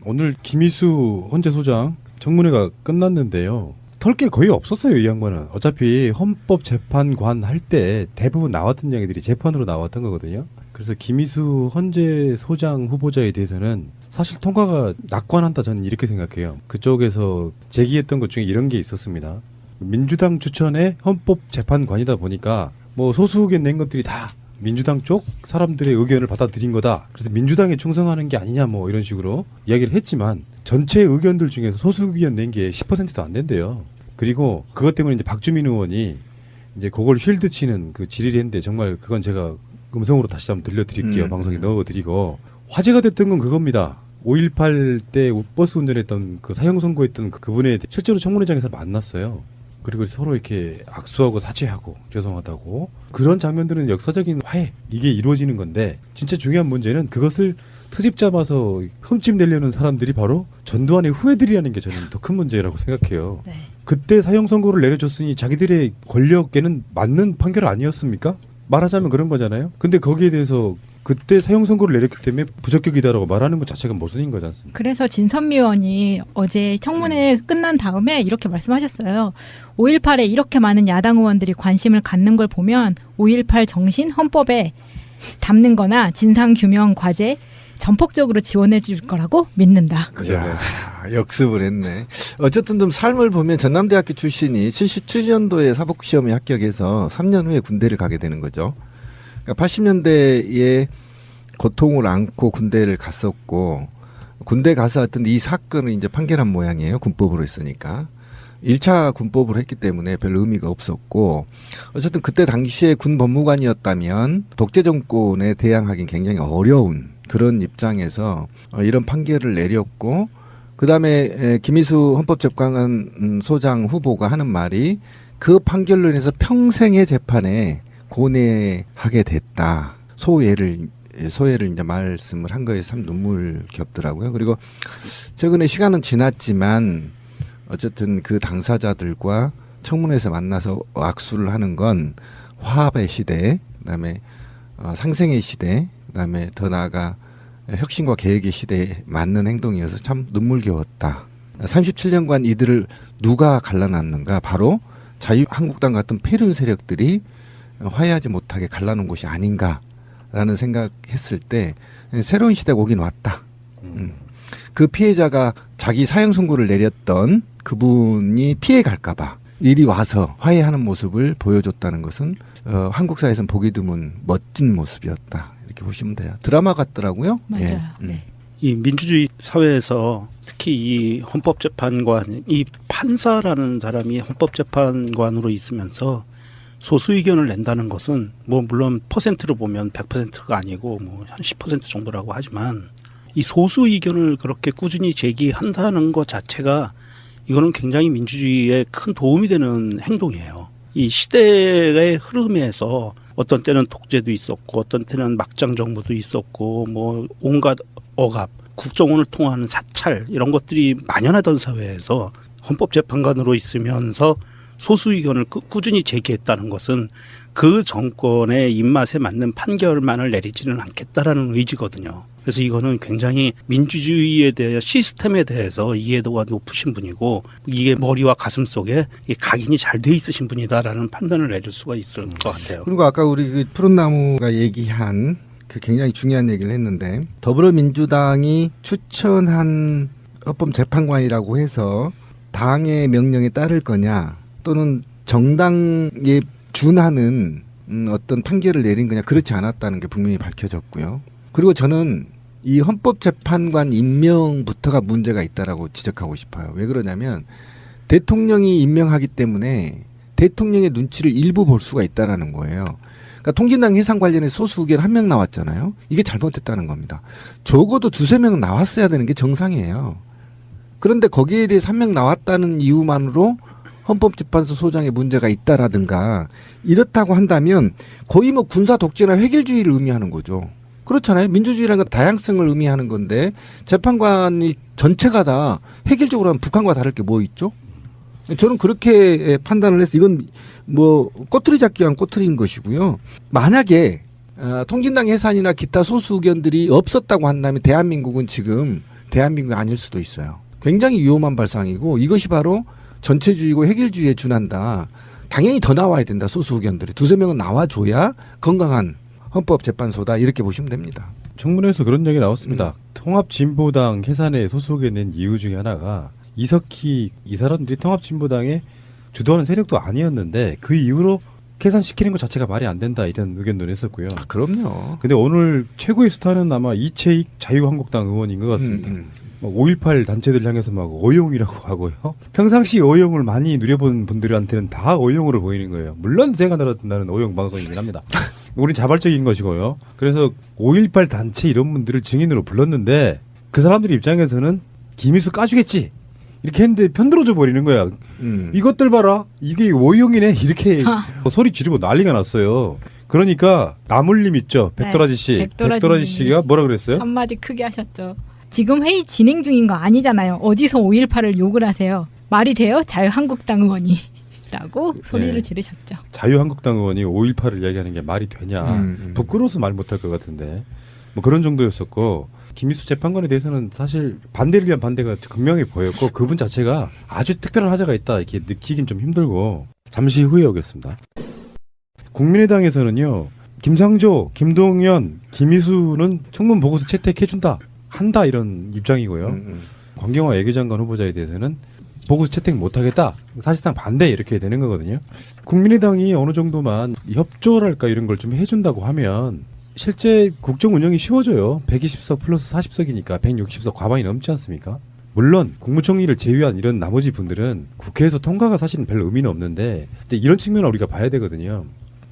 오늘 김희수 헌재소장 청문회가 끝났는데요. 털 게 거의 없었어요, 이 양반은. 어차피 헌법재판관 할 때 대부분 나왔던 이야기들이 재판으로 나왔던 거거든요. 그래서 김희수 헌재소장 후보자에 대해서는 사실 통과가 낙관한다, 저는 이렇게 생각해요. 그쪽에서 제기했던 것 중에 이런 게 있었습니다. 민주당 추천의 헌법재판관이다 보니까 뭐 소수 의견 낸 것들이 다 민주당 쪽 사람들의 의견을 받아들인 거다. 그래서 민주당에 충성하는 게 아니냐 뭐 이런 식으로 이야기를 했지만 전체 의견들 중에서 소수 의견 낸 게 10%도 안 된대요. 그리고 그것 때문에 이제 박주민 의원이 이제 그걸 쉴드 치는 그 질의를 했는데 정말 그건 제가 음성으로 다시 한번 들려드릴게요. 방송에 넣어드리고 화제가 됐던 건 그겁니다. 5.18 때 버스 운전했던 그 사형 선고했던 그분에 실제로 청문회장에서 만났어요. 그리고 서로 이렇게 악수하고 사죄하고 죄송하다고 그런 장면들은 역사적인 화해 이게 이루어지는 건데 진짜 중요한 문제는 그것을 트집 잡아서 흠집 내려는 사람들이 바로 전두환의 후예들이라는 게 저는 더 큰 문제라고 생각해요. 네. 그때 사형 선고를 내려줬으니 자기들의 권력에는 맞는 판결 아니었습니까? 말하자면 그런 거잖아요. 근데 거기에 대해서 그때 사형 선고를 내렸기 때문에 부적격이다라고 말하는 것 자체가 모순인 거지 않습니까? 그래서 진선미 의원이 어제 청문회 끝난 다음에 이렇게 말씀하셨어요. 5.18에 이렇게 많은 야당 의원들이 관심을 갖는 걸 보면 5.18 정신 헌법에 담는 거나 진상규명 과제 전폭적으로 지원해 줄 거라고 믿는다. 야, 역습을 했네. 어쨌든 좀 삶을 보면 전남대학교 출신이 77년도에 사법시험에 합격해서 3년 후에 군대를 가게 되는 거죠. 그러니까 80년대에 고통을 안고 군대를 갔었고 군대 가서 하여튼 이 사건을 이제 판결한 모양이에요. 군법으로 했으니까. 1차 군법으로 했기 때문에 별 의미가 없었고 어쨌든 그때 당시에 군 법무관이었다면 독재 정권에 대항하기는 굉장히 어려운 그런 입장에서 이런 판결을 내렸고 그다음에 김희수 헌법재판관 소장 후보가 하는 말이 그 판결로 인해서 평생의 재판에 고뇌하게 됐다. 소회를 이제 말씀을 한 거에 참 눈물겹더라고요. 그리고 최근에 시간은 지났지만 어쨌든 그 당사자들과 청문회에서 만나서 악수를 하는 건 화합의 시대, 그다음에 상생의 시대, 그다음에 더 나아가 혁신과 계획의 시대에 맞는 행동이어서 참 눈물겨웠다. 37년간 이들을 누가 갈라놨는가? 바로 자유한국당 같은 폐륜 세력들이 화해하지 못하게 갈라놓은 곳이 아닌가라는 생각했을 때 새로운 시대가 오긴 왔다. 그 피해자가 자기 사형 선고를 내렸던 그분이 피해 갈까봐 이리 와서 화해하는 모습을 보여줬다는 것은 한국 사회에서는 보기 드문 멋진 모습이었다. 이렇게 보시면 돼요. 드라마 같더라고요. 맞아요. 예. 네. 이 민주주의 사회에서 특히 이 헌법재판관, 이 판사라는 사람이 헌법재판관으로 있으면서 소수 의견을 낸다는 것은 뭐 물론 퍼센트로 보면 100%가 아니고 뭐 한 10% 정도라고 하지만 이 소수 의견을 그렇게 꾸준히 제기한다는 것 자체가 이거는 굉장히 민주주의에 큰 도움이 되는 행동이에요. 이 시대의 흐름에서 어떤 때는 독재도 있었고 어떤 때는 막장 정부도 있었고 뭐 온갖 억압, 국정원을 통하는 사찰 이런 것들이 만연하던 사회에서 헌법재판관으로 있으면서 소수 의견을 꾸준히 제기했다는 것은 그 정권의 입맛에 맞는 판결만을 내리지는 않겠다라는 의지거든요. 그래서 이거는 굉장히 민주주의에 대해 시스템에 대해서 이해도가 높으신 분이고 이게 머리와 가슴 속에 각인이 잘 돼 있으신 분이다라는 판단을 내릴 수가 있을 것 같아요. 그리고 아까 우리 그 푸른나무가 얘기한 그 굉장히 중요한 얘기를 했는데 더불어민주당이 추천한 헌법재판관이라고 해서 당의 명령에 따를 거냐 또는 정당에 준하는 어떤 판결을 내린 거냐 그렇지 않았다는 게 분명히 밝혀졌고요. 그리고 저는 이 헌법재판관 임명부터가 문제가 있다라고 지적하고 싶어요. 왜 그러냐면 대통령이 임명하기 때문에 대통령의 눈치를 일부 볼 수가 있다라는 거예요. 그러니까 통진당 해산 관련해 소수 의견 1명 나왔잖아요. 이게 잘못됐다는 겁니다. 적어도 2-3명 나왔어야 되는 게 정상이에요. 그런데 거기에 대해서 1명 나왔다는 이유만으로 헌법재판소 소장에 문제가 있다라든가 이렇다고 한다면 거의 뭐 군사 독재나 획일주의를 의미하는 거죠. 그렇잖아요. 민주주의라는 건 다양성을 의미하는 건데 재판관이 전체가 다 획일적으로 하면 북한과 다를 게 뭐 있죠? 저는 그렇게 판단을 해서 이건 뭐 꼬투리 잡기 위한 꼬투리인 것이고요. 만약에 통진당 해산이나 기타 소수 의견들이 없었다고 한다면 대한민국은 지금 대한민국이 아닐 수도 있어요. 굉장히 위험한 발상이고 이것이 바로 전체주의고 획일주의에 준한다. 당연히 더 나와야 된다. 소수 의견들이. 2-3명은 나와줘야 건강한 헌법재판소다. 이렇게 보시면 됩니다. 청문회에서 그런 얘기 나왔습니다. 통합진보당 해산에 소속에 낸 이유 중에 하나가 이석희 이 사람들이 통합진보당의 주도하는 세력도 아니었는데 그 이후로 해산시키는 것 자체가 말이 안 된다 이런 의견도 냈었고요. 그럼요. 근데 오늘 최고의 스타는 아마 이채익 자유한국당 의원인 것 같습니다. 5.18 단체들 향해서 막 어용이라고 하고요. 평상시 어용을 많이 누려본 분들한테는 다 어용으로 보이는 거예요. 물론 제가 들었던 어용 방송이긴 합니다. 우린 자발적인 것이고요. 그래서 5.18 단체 이런 분들을 증인으로 불렀는데 그 사람들 입장에서는 김희수 까주겠지 이렇게 했는데 편들어져 버리는 거야. 이것들 봐라 이게 어용이네 이렇게 소리 지르고 난리가 났어요. 그러니까 나물님 있죠. 백도라지 씨. 백도라지 씨가 뭐라 그랬어요? 한마디 크게 하셨죠. 지금 회의 진행 중인 거 아니잖아요. 어디서 5.18을 욕을 하세요. 말이 돼요? 자유한국당 의원이. 라고 소리를 네. 지르셨죠. 자유한국당 의원이 5.18을 이야기하는 게 말이 되냐. 부끄러워서 말 못할 것 같은데. 뭐 그런 정도였었고 김희수 재판관에 대해서는 사실 반대를 위한 반대가 극명히 보였고 그분 자체가 아주 특별한 하자가 있다 이렇게 느끼긴 좀 힘들고 잠시 후에 오겠습니다. 국민의당에서는요. 김상조, 김동연, 김희수는 청문 보고서 채택해준다. 한다 이런 입장이고요. 광경화 외교장관 후보자에 대해서는 보고서 채택 못하겠다. 사실상 반대 이렇게 되는 거거든요. 국민의당이 어느 정도만 협조랄까 이런 걸 좀 해준다고 하면 실제 국정 운영이 쉬워져요. 120석 플러스 40석이니까 160석 과반이 넘지 않습니까? 물론 국무총리를 제외한 이런 나머지 분들은 국회에서 통과가 사실은 별 의미는 없는데 이제 이런 측면을 우리가 봐야 되거든요.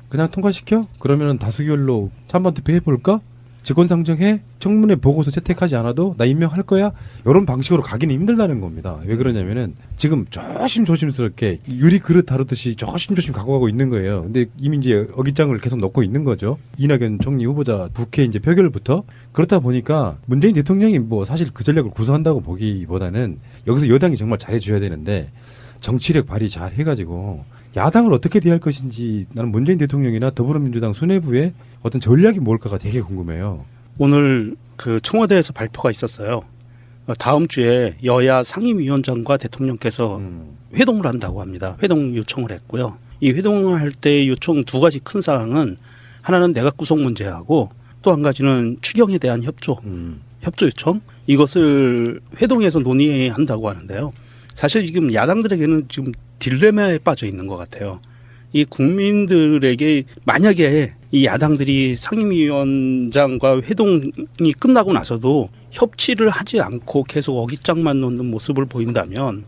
그냥 통과시켜? 그러면 다수결로 찬반 투표해볼까? 직권상정해? 청문회 보고서 채택하지 않아도 나 임명할 거야? 이런 방식으로 가기는 힘들다는 겁니다. 왜 그러냐면은 지금 조심스럽게 유리 그릇 다루듯이 조심조심 갖고 가고 있는 거예요. 근데 이미 이제 어깃장을 계속 넣고 있는 거죠. 이낙연 총리 후보자 국회 이제 표결부터. 그렇다 보니까 문재인 대통령이 뭐 사실 그 전략을 구사한다고 보기보다는 여기서 여당이 정말 잘해줘야 되는데 정치력 발휘 잘 해가지고 야당을 어떻게 대할 것인지 나는 문재인 대통령이나 더불어민주당 수뇌부의 어떤 전략이 뭘까가 되게 궁금해요. 오늘 그 청와대에서 발표가 있었어요. 다음 주에 여야 상임위원장과 대통령께서 회동을 한다고 합니다. 회동 요청을 했고요. 이 회동을 할 때 요청 2가지 큰 사항은 하나는 내각 구성 문제하고 또 한 가지는 추경에 대한 협조 요청 이것을 회동에서 논의한다고 하는데요. 사실 지금 야당들에게는 지금 딜레마에 빠져 있는 것 같아요. 이 국민들에게 만약에 이 야당들이 상임위원장과 회동이 끝나고 나서도 협치를 하지 않고 계속 어깃장만 놓는 모습을 보인다면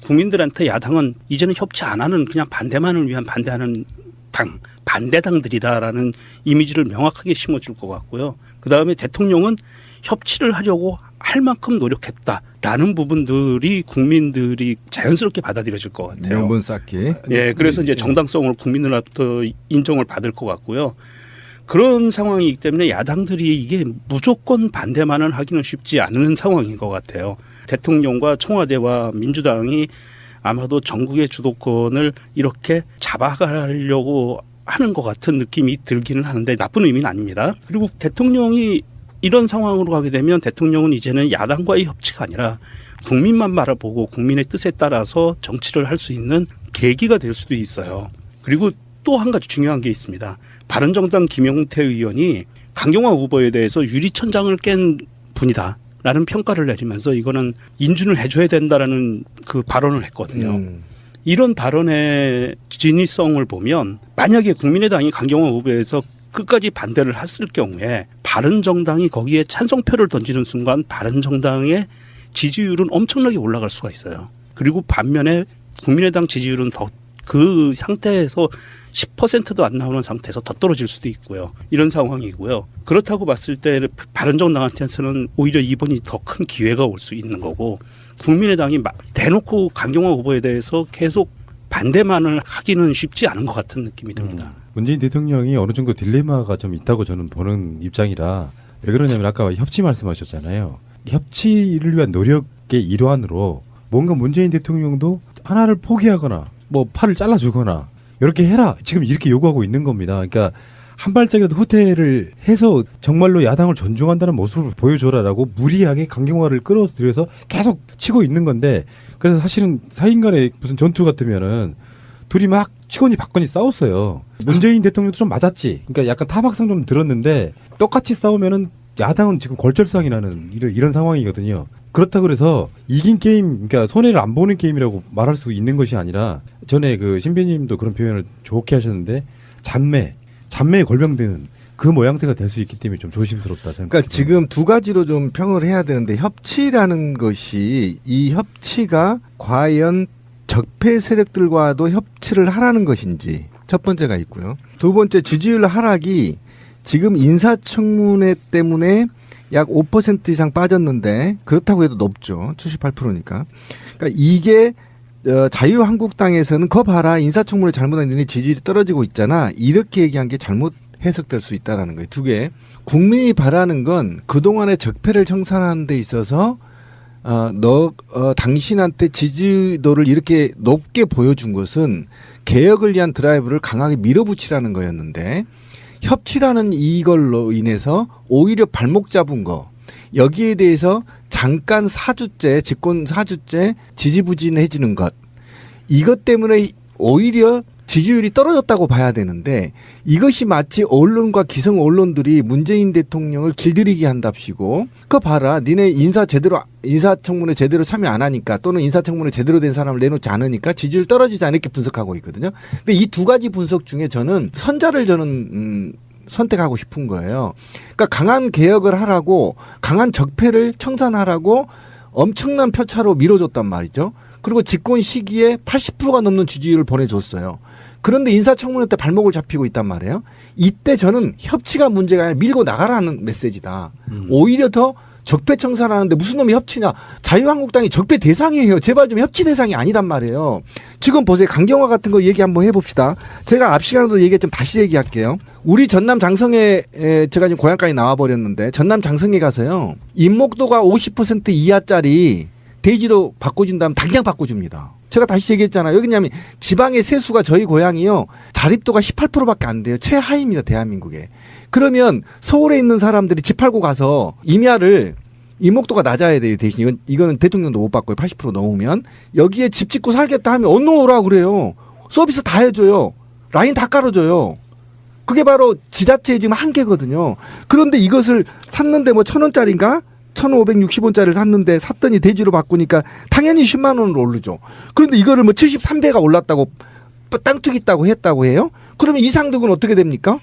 국민들한테 야당은 이제는 협치 안 하는 그냥 반대만을 위한 반대하는 당, 반대당들이다라는 이미지를 명확하게 심어줄 것 같고요. 그다음에 대통령은 협치를 하려고 할 만큼 노력했다라는 부분들이 국민들이 자연스럽게 받아들여질 것 같아요. 명분 쌓기. 예, 그래서 이제 정당성을 국민들로부터 인정을 받을 것 같고요. 그런 상황이기 때문에 야당들이 이게 무조건 반대만은 하기는 쉽지 않은 상황인 것 같아요. 대통령과 청와대와 민주당이 아마도 전국의 주도권을 이렇게 잡아가려고 하는 것 같은 느낌이 들기는 하는데 나쁜 의미는 아닙니다. 그리고 대통령이 이런 상황으로 가게 되면 대통령은 이제는 야당과의 협치가 아니라 국민만 바라보고 국민의 뜻에 따라서 정치를 할 수 있는 계기가 될 수도 있어요. 그리고 또 한 가지 중요한 게 있습니다. 바른정당 김용태 의원이 강경화 후보에 대해서 유리천장을 깬 분이다라는 평가를 내리면서 이거는 인준을 해줘야 된다라는 그 발언을 했거든요. 이런 발언의 진위성을 보면 만약에 국민의당이 강경화 후보에서 끝까지 반대를 했을 경우에 바른정당이 거기에 찬성표를 던지는 순간 바른정당의 지지율은 엄청나게 올라갈 수가 있어요. 그리고 반면에 국민의당 지지율은 더 그 상태에서 10%도 안 나오는 상태에서 더 떨어질 수도 있고요. 이런 상황이고요. 그렇다고 봤을 때 바른정당한테는 오히려 이번이 더 큰 기회가 올 수 있는 거고 국민의당이 대놓고 강경화 후보에 대해서 계속 반대만을 하기는 쉽지 않은 것 같은 느낌이 듭니다. 문재인 대통령이 어느 정도 딜레마가 좀 있다고 저는 보는 입장이라 왜 그러냐면 아까 협치 말씀하셨잖아요. 협치를 위한 노력의 일환으로 뭔가 문재인 대통령도 하나를 포기하거나 뭐 팔을 잘라주거나 이렇게 해라 지금 이렇게 요구하고 있는 겁니다. 그러니까 한 발짝이라도 후퇴를 해서 정말로 야당을 존중한다는 모습을 보여줘라라고 무리하게 강경화를 끌어들여서 계속 치고 있는 건데 그래서 사실은 사인 간의 무슨 전투 같으면은 둘이 막 치고니 받거니 싸웠어요. 문재인 대통령도 좀 맞았지. 그러니까 약간 타박상 좀 들었는데 똑같이 싸우면은 야당은 지금 골절상이 나는 이런 상황이거든요. 그렇다고 그래서 이긴 게임, 그러니까 손해를 안 보는 게임이라고 말할 수 있는 것이 아니라 전에 그 신배님도 그런 표현을 좋게 하셨는데 잔매에 골병드는 그 모양새가 될 수 있기 때문에 좀 조심스럽다 생각합니다. 그러니까 지금 두 가지로 좀 평을 해야 되는데 협치라는 것이 이 협치가 과연 적폐 세력들과도 협치를 하라는 것인지 첫 번째가 있고요. 두 번째 지지율 하락이 지금 인사청문회 때문에 약 5% 이상 빠졌는데 그렇다고 해도 높죠. 78%니까. 그러니까 이게 자유한국당에서는 거 봐라 인사청문회 잘못한 일이 지지율이 떨어지고 있잖아. 이렇게 얘기한 게 잘못 해석될 수 있다라는 거예요. 두 개. 국민이 바라는 건 그동안의 적폐를 청산하는 데 있어서 당신한테 지지도를 이렇게 높게 보여준 것은 개혁을 위한 드라이브를 강하게 밀어붙이라는 거였는데 협치라는 이걸로 인해서 오히려 발목 잡은 거 여기에 대해서 잠깐 집권 4주째 지지부진해지는 것 이것 때문에 오히려 지지율이 떨어졌다고 봐야 되는데 이것이 마치 언론과 기성 언론들이 문재인 대통령을 길들이게 한답시고 그거 봐라 니네 인사청문회 제대로 참여 안 하니까 또는 인사청문회 제대로 된 사람을 내놓지 않으니까 지지율 떨어지지 않을게 분석하고 있거든요. 근데 이 두 가지 분석 중에 저는 선자를 선택하고 싶은 거예요. 그러니까 강한 개혁을 하라고 강한 적폐를 청산하라고 엄청난 표차로 밀어줬단 말이죠. 그리고 집권 시기에 80%가 넘는 지지율을 보내줬어요. 그런데 인사청문회 때 발목을 잡히고 있단 말이에요. 이때 저는 협치가 문제가 아니라 밀고 나가라는 메시지다. 오히려 더 적폐 청산하는데 무슨 놈이 협치냐. 자유한국당이 적폐 대상이에요. 제발 좀 협치 대상이 아니란 말이에요. 지금 보세요. 강경화 같은 거 얘기 한번 해봅시다. 제가 앞 시간에도 얘기했지만 다시 얘기할게요. 우리 전남 장성에 제가 지금 고향까지 나와버렸는데 전남 장성에 가서요. 인목도가 50% 이하짜리 대지로 바꿔준다면 당장 바꿔줍니다. 제가 다시 얘기했잖아요. 여기냐면 지방의 세수가 저희 고향이요. 자립도가 18%밖에 안 돼요. 최하위입니다. 대한민국에. 그러면 서울에 있는 사람들이 집 팔고 가서 임야를 인목도가 낮아야 돼요. 대신 이거는 대통령도 못 바꿔요. 80% 넘으면. 여기에 집 짓고 살겠다 하면 어느 오라 그래요. 서비스 다 해줘요. 라인 다 깔아줘요. 그게 바로 지자체의 지금 한계거든요. 그런데 이것을 샀는데 뭐 1,000원짜리인가? 1,560원짜리를 샀는데 샀더니 대지로 바꾸니까 당연히 10만 원으로 오르죠. 그런데 이거를 뭐 73배가 올랐다고 땅 투기 있다고 했다고 해요? 그러면 이상득은 어떻게 됩니까?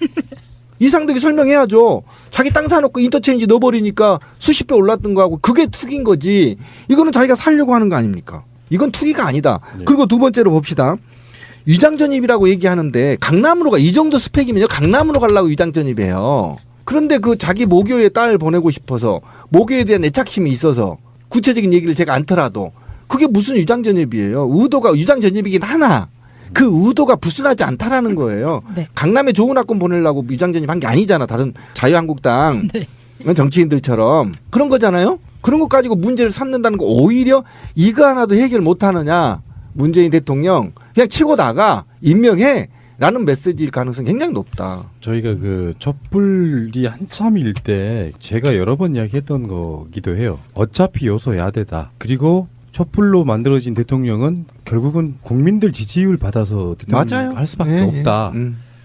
이상득이 설명해야죠. 자기 땅 사놓고 인터체인지 넣어버리니까 수십 배 올랐던 거하고 그게 투기인 거지. 이거는 자기가 살려고 하는 거 아닙니까? 이건 투기가 아니다. 네. 그리고 두 번째로 봅시다. 위장전입이라고 얘기하는데 강남으로 이 정도 스펙이면요. 강남으로 가려고 위장전입이에요. 그런데 그 자기 모교에 딸 보내고 싶어서 모교에 대한 애착심이 있어서 구체적인 얘기를 제가 않더라도 그게 무슨 위장전입이에요. 의도가 위장전입이긴 하나 그 의도가 불순하지 않다라는 거예요. 네. 강남에 좋은 학군 보내려고 위장전입 한 게 아니잖아. 다른 자유한국당 네. 정치인들처럼 그런 거잖아요. 그런 것 가지고 문제를 삼는다는 거 오히려 이거 하나도 해결 못하느냐. 문재인 대통령 그냥 치고 나가 임명해. 라는 메시지일 가능성이 굉장히 높다. 저희가 그 촛불이 한참일 때 제가 여러 번 이야기했던 거기도 해요. 어차피 요소 야대다. 그리고 촛불로 만들어진 대통령은 결국은 국민들 지지율 받아서 대통령 할 수밖에 없다.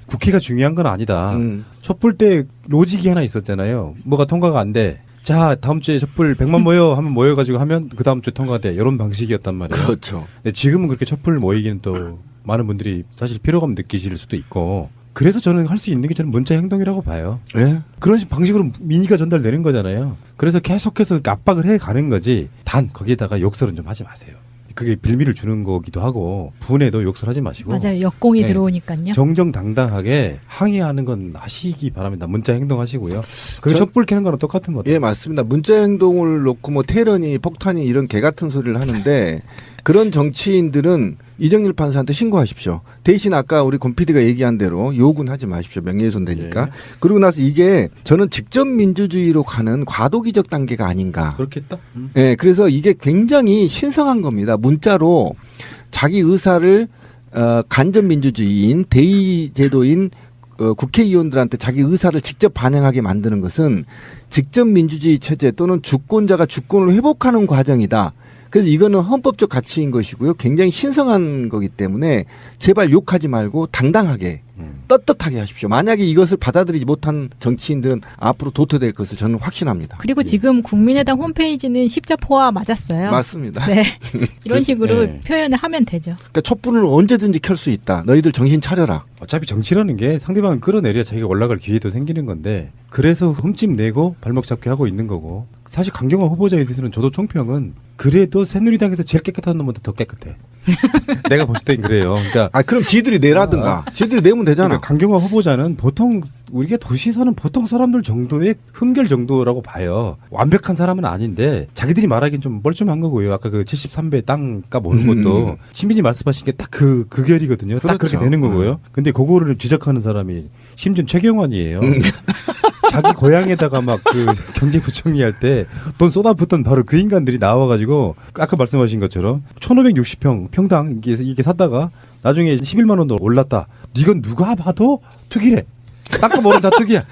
국회가 중요한 건 아니다. 촛불 때 로직이 하나 있었잖아요. 뭐가 통과가 안 돼. 자, 다음 주에 촛불 100만 모여 하면 모여가지고 하면 그 다음 주에 통과돼. 이런 방식이었단 말이에요. 그렇죠. 근데 지금은 그렇게 촛불 모이기는 또 많은 분들이 사실 피로감 느끼실 수도 있고 그래서 저는 할 수 있는 게 저는 문자 행동이라고 봐요. 네. 그런 방식으로 민의가 전달되는 거잖아요. 그래서 계속해서 압박을 해가는 거지. 단 거기에다가 욕설은 좀 하지 마세요. 그게 빌미를 주는 거기도 하고 분에도 욕설하지 마시고 맞아요. 역공이 네. 들어오니까요. 정정당당하게 항의하는 건 하시기 바랍니다. 문자 행동하시고요. 그게 전- 촛불 켜는 거랑 똑같은 거죠. 예, 맞습니다. 문자 행동을 놓고 뭐 테러니 폭탄이 이런 개 같은 소리를 하는데 그런 정치인들은 이정일 판사한테 신고하십시오. 대신 아까 우리 권 PD가 얘기한 대로 욕은 하지 마십시오. 명예훼손 되니까. 예. 그러고 나서 이게 저는 직접 민주주의로 가는 과도기적 단계가 아닌가. 그렇겠다. 예, 그래서 이게 굉장히 신성한 겁니다. 문자로 자기 의사를 간접 민주주의인 대의 제도인 국회의원들한테 자기 의사를 직접 반영하게 만드는 것은 직접 민주주의 체제 또는 주권자가 주권을 회복하는 과정이다. 그래서 이거는 헌법적 가치인 것이고요. 굉장히 신성한 거기 때문에 제발 욕하지 말고 당당하게 떳떳하게 하십시오. 만약에 이것을 받아들이지 못한 정치인들은 앞으로 도태될 것을 저는 확신합니다. 그리고 지금 국민의당 홈페이지는 십자포화 맞았어요. 맞습니다. 네. 이런 식으로 네. 표현을 하면 되죠. 그러니까 촛불을 언제든지 켤 수 있다. 너희들 정신 차려라. 어차피 정치라는 게 상대방을 끌어내려야 자기가 올라갈 기회도 생기는 건데 그래서 흠집 내고 발목 잡기 하고 있는 거고 사실 강경화 후보자에 대해서는 저도 총평은 그래도 새누리당에서 제일 깨끗한 놈보다 더 깨끗해. 내가 봤을 땐 그래요. 그러니까 그럼 지들이 내라든가. 지들이 내면 되잖아. 그러니까 강경화 후보자는 보통 우리가 도시에 사는 보통 사람들 정도의 흠결 정도라고 봐요. 완벽한 사람은 아닌데 자기들이 말하기엔 좀 뻘쭘한 거고요. 아까 그 73배 땅값 오는 것도 신빈이 말씀하신 게 딱 그 결이거든요. 딱 그렇죠. 그렇게 되는 거고요. 근데 그거를 지적하는 사람이 심지어 최경환이에요. 자기 고향에다가 막 그 경제부총리 할 때 돈 쏟아붓던 바로 그 인간들이 나와가지고 아까 말씀하신 것처럼 1560평 평당 이게 샀다가 나중에 11만 원도 올랐다. 이건 누가 봐도 투기래. 땅값 오른 다 투기야.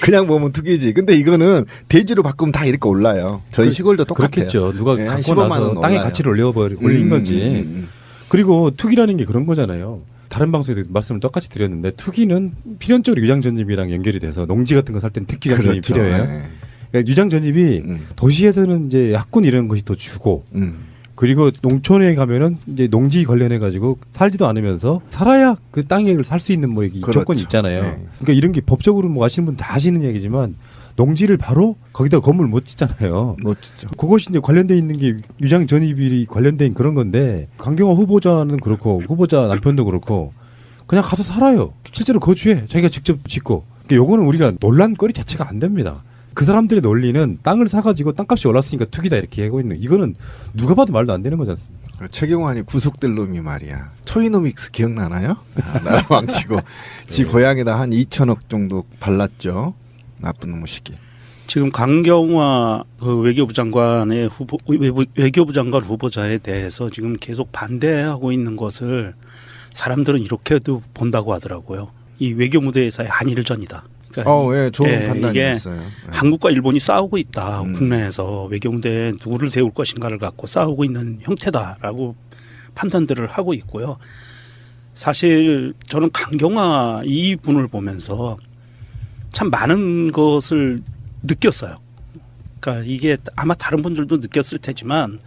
그냥 보면 투기지. 근데 이거는 대지로 바꾸면 다 이렇게 올라요. 저희 시골도 똑같아요. 그렇겠죠. 누가 네, 한 갖고 15만 나서 원 땅의 올라요. 가치를 올린 건지. 그리고 투기라는 게 그런 거잖아요. 다른 방송에도 말씀을 똑같이 드렸는데 투기는 필연적으로 유장 전입이랑 연결이 돼서 농지 같은 거 살 땐 특기 전입이 그렇죠. 필요해요. 네. 그러니까 유장 전입이 도시에서는 이제 학군 이런 것이 더 주고 그리고 농촌에 가면은 이제 농지 관련해 가지고 살지도 않으면서 살아야 그 땅을 살 수 있는 뭐 이 그렇죠. 조건이 있잖아요. 네. 그러니까 이런 게 법적으로 뭐 아시는 분 다 아시는 얘기지만 농지를 바로 거기다 건물 못 짓잖아요. 멋지죠. 그것이 이제 관련돼 있는 게 유장 전입이 관련된 그런 건데 강경화 후보자는 그렇고 후보자 남편도 그렇고 그냥 가서 살아요. 실제로 거주해. 자기가 직접 짓고. 그러니까 요거는 우리가 논란거리 자체가 안 됩니다. 그 사람들의 논리는 땅을 사가지고 땅값이 올랐으니까 투기다 이렇게 하고 있는 이거는 누가 봐도 말도 안 되는 거지 않습니까? 최경환이 구속될 놈이 말이야. 토이노믹스 기억나나요? 나라 망치고 지 고향에다 한 2천억 정도 발랐죠. 나쁜 놈의 시기. 지금 강경화 그 외교부 장관의 외교부 장관 후보자에 대해서 지금 계속 반대하고 있는 것을 사람들은 이렇게도 본다고 하더라고요. 이 외교 무대에서의 한일전이다. 그러니까 예, 좋은 이게 판단이었어요. 예. 한국과 일본이 싸우고 있다. 국내에서 외교 무대에 누구를 세울 것인가를 갖고 싸우고 있는 형태다라고 판단들을 하고 있고요. 사실 저는 강경화 이분을 보면서 참 많은 것을 느꼈어요. 그러니까 이게 아마 다른 분들도 느꼈을 테지만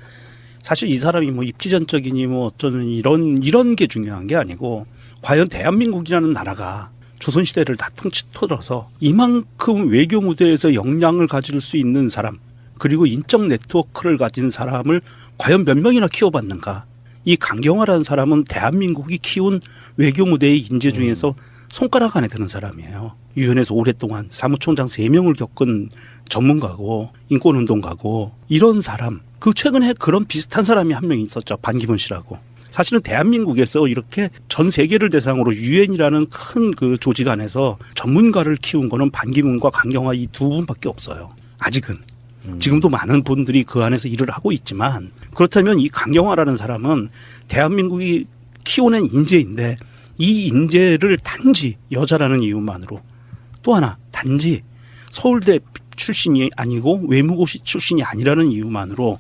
사실 이 사람이 뭐 입지전적이니 뭐 어쩌는 이런 게 중요한 게 아니고 과연 대한민국이라는 나라가 조선시대를 다 통틀어서 이만큼 외교 무대에서 역량을 가질 수 있는 사람 그리고 인적 네트워크를 가진 사람을 과연 몇 명이나 키워봤는가. 이 강경화라는 사람은 대한민국이 키운 외교 무대의 인재 중에서 손가락 안에 드는 사람이에요. 유엔에서 오랫동안 사무총장 3명을 겪은 전문가고 인권운동가고 이런 사람. 그 최근에 그런 비슷한 사람이 한 명 있었죠. 반기문 씨라고. 사실은 대한민국에서 이렇게 전 세계를 대상으로 유엔이라는 큰 그 조직 안에서 전문가를 키운 거는 반기문과 강경화 이 두 분밖에 없어요. 아직은. 지금도 많은 분들이 그 안에서 일을 하고 있지만 그렇다면 이 강경화라는 사람은 대한민국이 키워낸 인재인데 이 인재를 단지 여자라는 이유만으로 또 하나 단지 서울대 출신이 아니고 외무고시 출신이 아니라는 이유만으로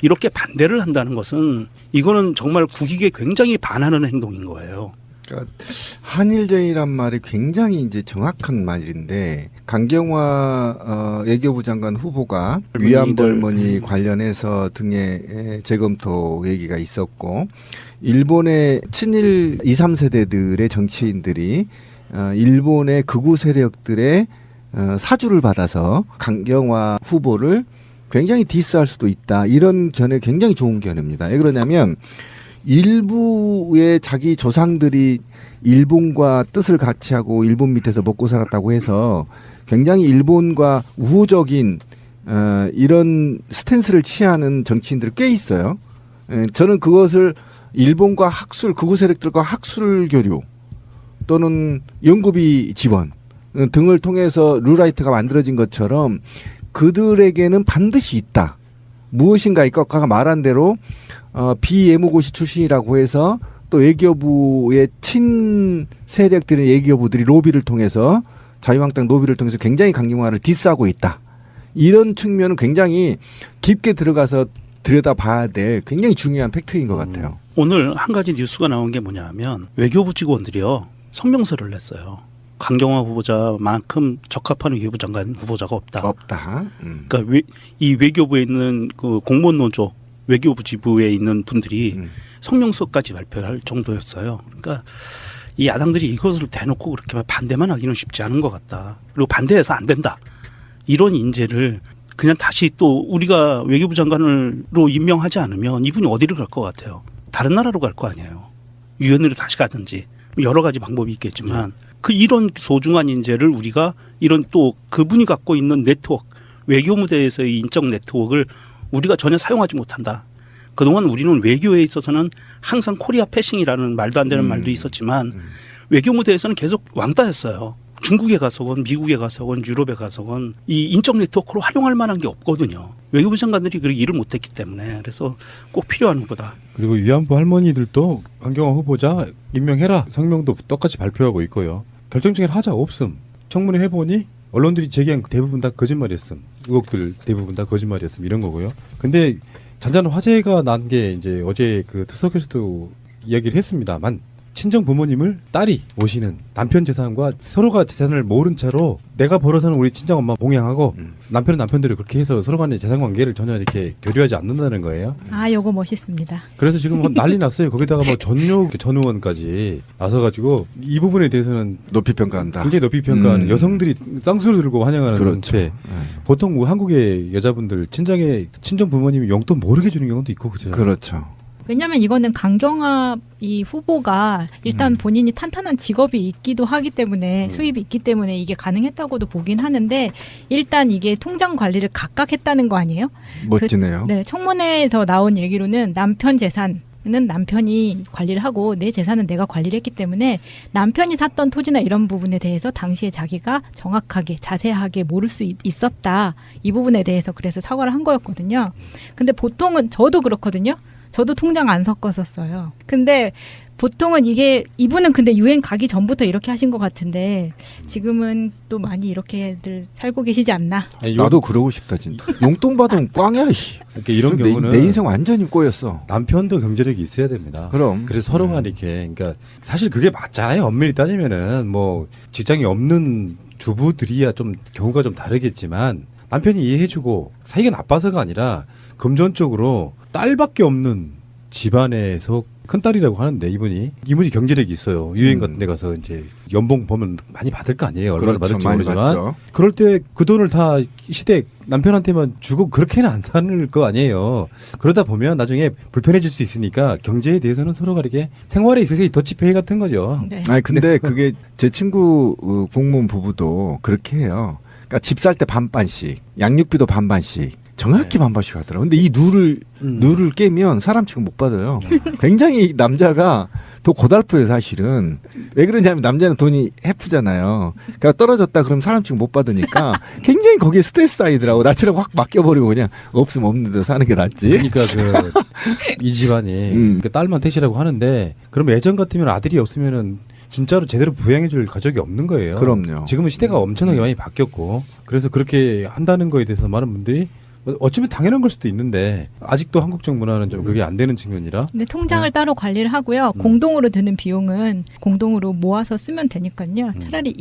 이렇게 반대를 한다는 것은 이거는 정말 국익에 굉장히 반하는 행동인 거예요. 그러니까 한일전이란 말이 굉장히 이제 정확한 말인데 강경화 외교부 장관 후보가 위안부 할머니 관련해서 등의 재검토 얘기가 있었고 일본의 친일 2, 3세대들의 정치인들이 일본의 극우 세력들의 사주를 받아서 강경화 후보를 굉장히 디스할 수도 있다. 이런 견해 굉장히 좋은 견해입니다. 왜 그러냐면 일부의 자기 조상들이 일본과 뜻을 같이 하고 일본 밑에서 먹고 살았다고 해서 굉장히 일본과 우호적인 이런 스탠스를 취하는 정치인들이 꽤 있어요. 저는 그것을 일본과 학술, 극우 세력들과 학술 교류 또는 연구비 지원 등을 통해서 룰라이트가 만들어진 것처럼 그들에게는 반드시 있다. 무엇인가 아까 말한 대로 비예무고시 출신이라고 해서 또 외교부의 친 세력들의 외교부들이 로비를 통해서 자유한국당 로비를 통해서 굉장히 강경화를 디스하고 있다. 이런 측면은 굉장히 깊게 들어가서 들여다봐야 될 굉장히 중요한 팩트인 것 같아요. 오늘 한 가지 뉴스가 나온 게 뭐냐면 외교부 직원들이요 성명서를 냈어요. 강경화 후보자만큼 적합한 외교부 장관 후보자가 없다. 없다. 그러니까 이 외교부에 있는 그 공무원 노조 외교부 지부에 있는 분들이 성명서까지 발표할 정도였어요. 그러니까 이 야당들이 이것을 대놓고 그렇게 반대만 하기는 쉽지 않은 것 같다. 그리고 반대해서 안 된다. 이런 인재를 그냥 다시 또 우리가 외교부 장관으로 임명하지 않으면 이분이 어디를 갈 것 같아요. 다른 나라로 갈 거 아니에요. 유엔으로 다시 가든지 여러 가지 방법이 있겠지만 그 이런 소중한 인재를 우리가 이런 또 그분이 갖고 있는 네트워크 외교 무대에서의 인적 네트워크를 우리가 전혀 사용하지 못한다. 그동안 우리는 외교에 있어서는 항상 코리아 패싱이라는 말도 안 되는 말도 있었지만 외교 무대에서는 계속 왕따였어요. 중국에 가서건 미국에 가서건 유럽에 가서건 이 인적 네트워크로 활용할 만한 게 없거든요. 외교부 장관들이 그렇게 일을 못했기 때문에 그래서 꼭 필요한 후보다. 그리고 위안부 할머니들도 강경화 후보자 임명해라 성명도 똑같이 발표하고 있고요. 결정적인 하자 없음. 청문회 해보니 언론들이 제기한 대부분 다 거짓말이었음. 의혹들 대부분 다 거짓말이었음 이런 거고요. 근데 잔잔한 화제가 난 게 이제 어제 그 투석에서도 이야기를 했습니다만 친정 부모님을 딸이 모시는 남편 재산과 서로가 재산을 모른 채로 내가 벌어서는 우리 친정 엄마 봉양하고 남편은 남편대로 그렇게 해서 서로 간의 재산 관계를 전혀 이렇게 교류하지 않는다는 거예요. 아, 요거 멋있습니다. 그래서 지금 뭐 난리 났어요. 거기다가 뭐 전 의원까지 나서가지고 이 부분에 대해서는 높이 평가한다. 굉장히 높이 평가하는 여성들이 쌍수를 들고 환영하는 그렇죠. 상태. 보통 한국의 여자분들 친정 부모님이 용돈 모르게 주는 경우도 있고 그죠. 그렇죠. 왜냐하면 이거는 강경화 이 후보가 일단 본인이 탄탄한 직업이 있기도 하기 때문에 수입이 있기 때문에 이게 가능했다고도 보긴 하는데 일단 이게 통장 관리를 각각 했다는 거 아니에요? 멋지네요. 네, 청문회에서 나온 얘기로는 남편 재산은 남편이 관리를 하고 내 재산은 내가 관리를 했기 때문에 남편이 샀던 토지나 이런 부분에 대해서 당시에 자기가 정확하게 자세하게 모를 수 있었다. 이 부분에 대해서 그래서 사과를 한 거였거든요. 근데 보통은 저도 그렇거든요. 저도 통장 안 섞었었어요. 근데 보통은 이분은 근데 유엔 가기 전부터 이렇게 하신 것 같은데 지금은 또 많이 이렇게들 살고 계시지 않나? 아니, 나도 그러고 싶다 진짜. 용돈 받으면 꽝이야 씨. 그러니까 이런 경우는 내 인생 완전히 꼬였어. 남편도 경제력이 있어야 됩니다. 그럼. 그래서 서로 간에 이렇게 그러니까 사실 그게 맞잖아요. 엄밀히 따지면은 뭐 직장이 없는 주부들이야 좀 경우가 좀 다르겠지만 남편이 이해해주고 사이가 나빠서가 아니라 금전적으로 딸밖에 없는 집안에서 큰 딸이라고 하는데 이분이 경제력이 있어요. 유엔 같은 데 가서 이제 연봉 보면 많이 받을 거 아니에요. 얼마나 그렇죠. 받을지 많이 모르지만 받죠. 그럴 때 그 돈을 다 시댁 남편한테만 주고 그렇게는 안 사는 거 아니에요. 그러다 보면 나중에 불편해질 수 있으니까 경제에 대해서는 서로가 이렇게 생활에 있어서 더치페이 같은 거죠. 네. 아니 근데 그게 제 친구 공무원 부부도 그렇게 해요. 그러니까 집 살 때 반반씩, 양육비도 반반씩. 정확히 반반씩 하더라고. 근데 이 룰을 깨면 사람 취급 못 받아요. 굉장히 남자가 더 고달프요 사실은. 왜 그러냐면 남자는 돈이 해프잖아요. 그러니까 떨어졌다 그러면 사람 취급 못 받으니까 굉장히 거기에 스트레스 쌓이더라고. 나처럼 확 맡겨버리고 그냥 없으면 없는 대로 사는 게 낫지. 그러니까 이 집안이 그 딸만 택시라고 하는데 그럼 예전 같으면 아들이 없으면은 진짜로 제대로 부양해줄 가족이 없는 거예요. 그럼요. 지금은 시대가 엄청나게 많이 바뀌었고 그래서 그렇게 한다는 거에 대해서 많은 분들이 어쩌면 당연한 걸 수도 있는데 아직도 한국 정문화는 좀 그게 안 되는 측면이라. 근데 통장을 따로 관리를 하고요. 공동으로 드는 비용은 공동으로 모아서 쓰면 되니까요. 차라리